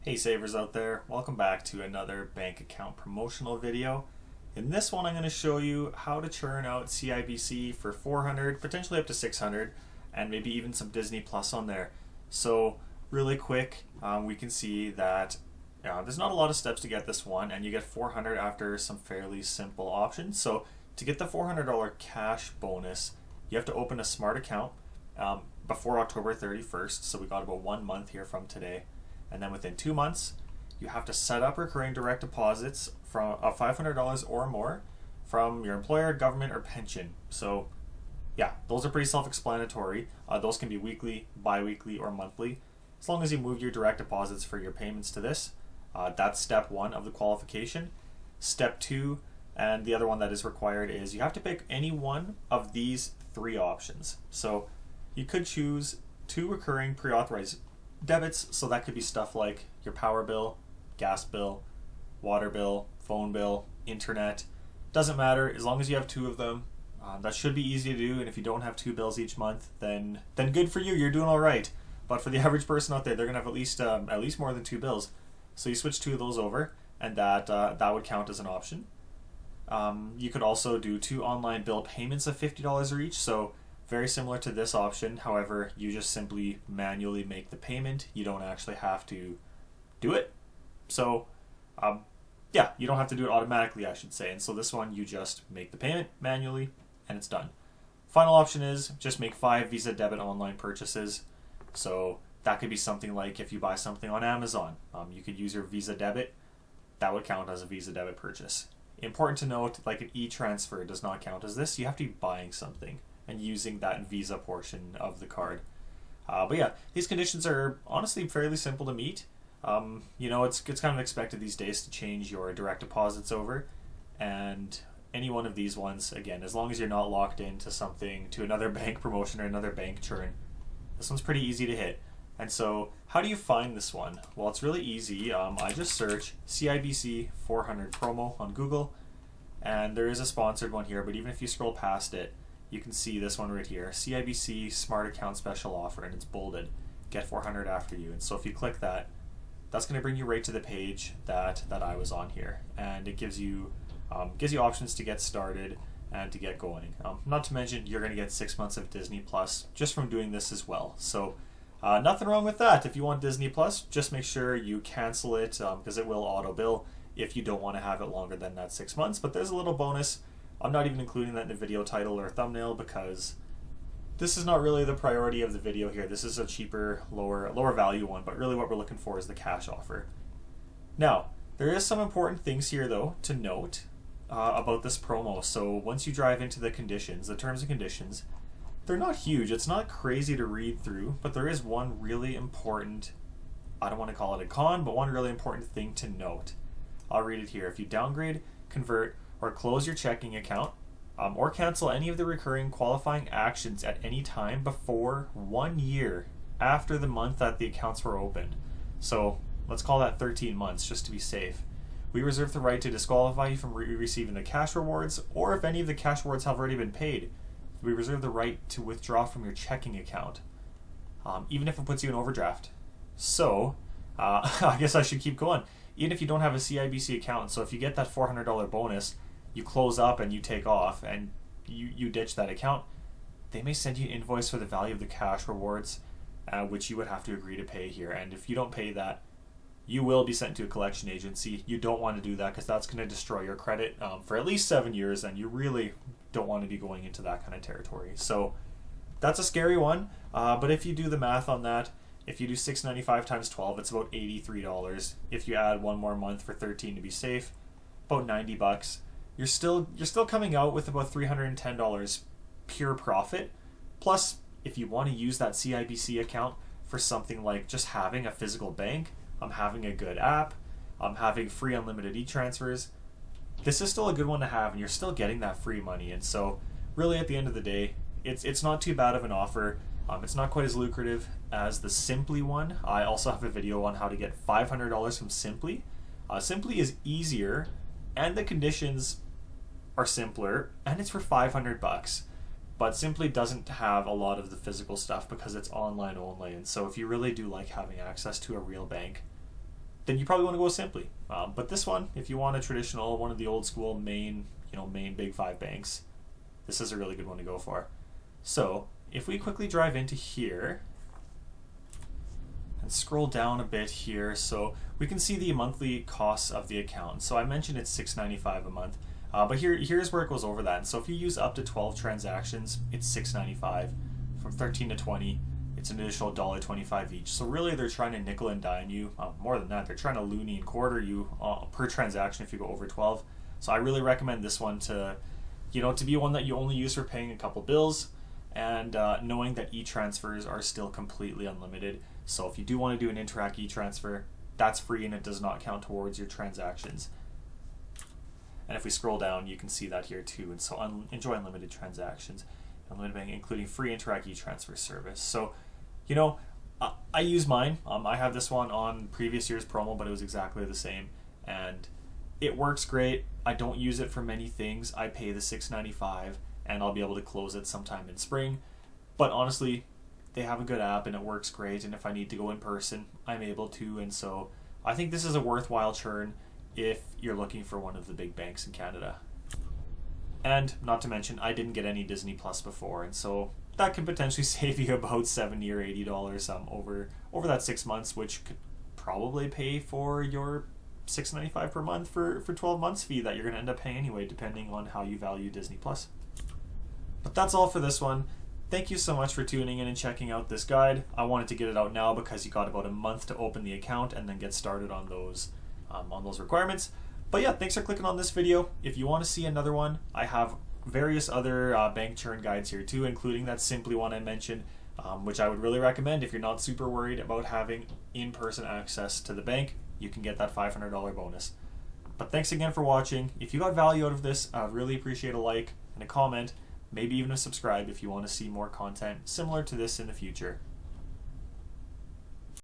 Hey savers out there, welcome back to another bank account promotional video. In this one I'm going to show you how to churn out CIBC for 400, potentially up to 600, and maybe even some Disney Plus on there. So really quick, we can see that there's not a lot of steps to get this one, and you get 400 after some fairly simple options. So to get the $400 cash bonus, you have to open a smart account before October 31st, so we got about 1 month here from today. And then within 2 months, you have to set up recurring direct deposits from $500 or more from your employer, government, or pension. So yeah, those are pretty self-explanatory. Those can be weekly, bi-weekly, or monthly, as long as you move your direct deposits for your payments to this. That's step one of the qualification. Step two, and the other one that is required, is you have to pick any one of these three options. So you could choose 2 recurring pre-authorized debits, so that could be stuff like your power bill, gas bill, water bill, phone bill, internet. Doesn't matter, as long as you have 2 of them. That should be easy to do, and if you don't have 2 bills each month, then good for you, you're doing all right. But for the average person out there, they're gonna have at least more than 2 bills. So you switch 2 of those over, and that would count as an option. You could also do 2 online bill payments of $50 each, so very similar to this option. However, you just simply manually make the payment. You don't actually have to do it. So yeah, you don't have to do it automatically, I should say. And so this one, you just make the payment manually and it's done. Final option is just make 5 Visa debit online purchases. So that could be something like if you buy something on Amazon, you could use your Visa debit. That would count as a Visa debit purchase. Important to note, like an e-transfer does not count as this. You have to be buying something and using that Visa portion of the card. But yeah, these conditions are honestly fairly simple to meet. It's kind of expected these days to change your direct deposits over, and any one of these ones, again, as long as you're not locked into something, to another bank promotion or another bank churn, this one's pretty easy to hit. And so how do you find this one? Well, it's really easy. I just search CIBC 400 promo on Google, and there is a sponsored one here, but even if you scroll past it, you can see this one right here, CIBC Smart Account Special Offer, and it's bolded, get 400 after you. And so if you click that, that's going to bring you right to the page that I was on here, and it gives you options to get started and to get going. Not to mention, you're going to get 6 months of Disney Plus just from doing this as well. So nothing wrong with that. If you want Disney Plus, just make sure you cancel it, because it will auto bill if you don't want to have it longer than that 6 months. But there's a little bonus. I'm not even including that in the video title or thumbnail because this is not really the priority of the video here. This is a cheaper, lower value one, but really what we're looking for is the cash offer. Now, there is some important things here though to note about this promo. So once you drive into the conditions, the terms and conditions, they're not huge. It's not crazy to read through, but there is one really important, I don't want to call it a con, but one really important thing to note. I'll read it here. If you downgrade, convert, or close your checking account, or cancel any of the recurring qualifying actions at any time before 1 year after the month that the accounts were opened. So let's call that 13 months just to be safe. We reserve the right to disqualify you from receiving the cash rewards, or if any of the cash rewards have already been paid, we reserve the right to withdraw from your checking account, even if it puts you in overdraft. So I guess I should keep going. Even if you don't have a CIBC account, so if you get that $400 bonus, you close up and you take off and you ditch that account, they may send you an invoice for the value of the cash rewards, which you would have to agree to pay here. And if you don't pay that, you will be sent to a collection agency. You don't want to do that because that's going to destroy your credit for at least 7 years, and you really don't want to be going into that kind of territory. So that's a scary one, but if you do the math on that, if you do $695 times 12, it's about $83. If you add 1 more month for 13 to be safe, about $90. You're still coming out with about $310 pure profit. Plus, if you want to use that CIBC account for something like just having a physical bank, having a good app, having free unlimited e-transfers, this is still a good one to have, and you're still getting that free money. And so really at the end of the day, it's not too bad of an offer. It's not quite as lucrative as the Simply one. I also have a video on how to get $500 from Simply. Simply is easier, and the conditions are simpler, and it's for $500. But Simply doesn't have a lot of the physical stuff because it's online only. And so if you really do like having access to a real bank, then you probably want to go with Simply. But this one, if you want a traditional, one of the old school main big five banks, this is a really good one to go for. So if we quickly drive into here and scroll down a bit here, so we can see the monthly costs of the account. So I mentioned it's $6.95 a month, but here's where it goes over that. And so if you use up to 12 transactions, it's $6.95. From 13 to 20, it's an additional $1.25 each. So really, they're trying to nickel and dime you. More than that, they're trying to loony and quarter you per transaction if you go over 12. So I really recommend this one to be one that you only use for paying a couple bills, and knowing that e-transfers are still completely unlimited. So if you do want to do an Interac e-transfer, that's free and it does not count towards your transactions. And if we scroll down, you can see that here too. And so enjoy unlimited transactions, unlimited banking, including free Interac e-transfer service. So, I use mine. I have this one on previous year's promo, but it was exactly the same, and it works great. I don't use it for many things. I pay the $6.95, and I'll be able to close it sometime in spring. But honestly, they have a good app and it works great. And if I need to go in person, I'm able to. And so I think this is a worthwhile churn if you're looking for one of the big banks in Canada. And not to mention, I didn't get any Disney Plus before, and so that could potentially save you about $70 or $80 over that 6 months, which could probably pay for your $6.95 per month for 12 months fee that you're going to end up paying anyway, depending on how you value Disney Plus. But that's all for this one. Thank you so much for tuning in and checking out this guide. I wanted to get it out now because you got about a month to open the account and then get started on those requirements. But yeah, thanks for clicking on this video. If you want to see another one, I have various other bank churn guides here too, including that Simply one I mentioned, which I would really recommend if you're not super worried about having in-person access to the bank. You can get that $500 bonus. But thanks again for watching. If you got value out of this, I'd really appreciate a like and a comment, maybe even a subscribe if you want to see more content similar to this in the future.